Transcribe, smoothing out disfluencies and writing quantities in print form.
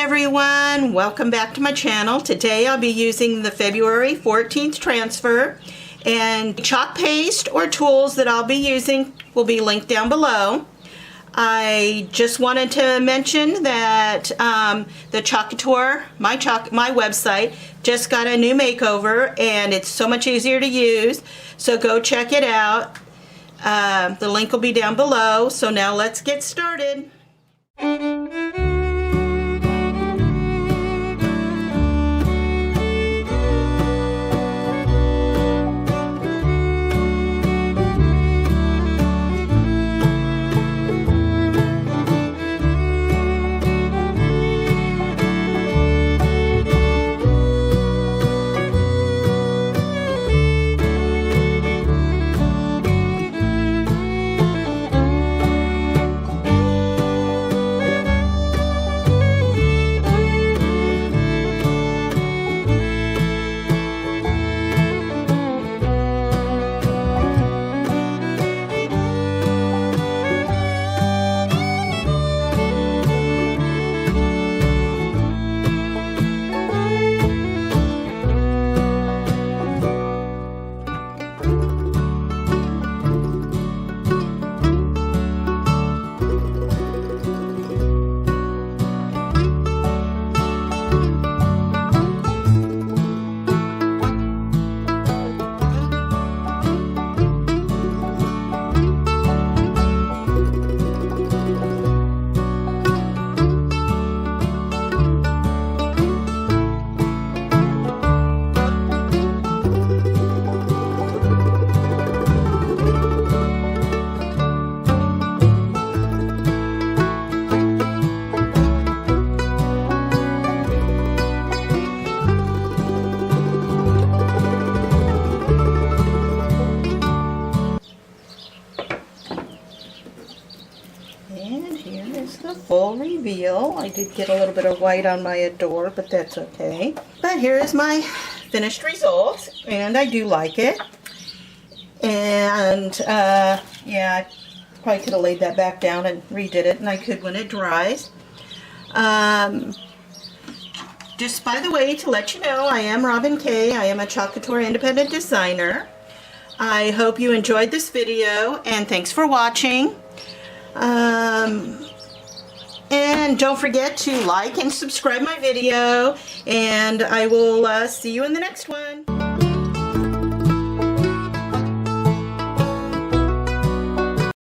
everyone, welcome back to my channel. Today I'll be using the February 14th transfer, and chalk paste or tools that I'll be using will be linked down below. I just wanted to mention that the Chalk Couture, my website, just got a new makeover and it's so much easier to use, so go check it out. The link will be down below. So now let's get started. And here is the full reveal. I did get a little bit of white on my adore, but that's okay. But here is my finished result, and I do like it. And yeah, I probably could have laid that back down and redid it, and I could when it dries. Just by the way, to let you know, I am Robin Kay. I am a Chalk Couture independent designer. I hope you enjoyed this video, and thanks for watching. And don't forget to like and subscribe my video, and I will see you in the next one.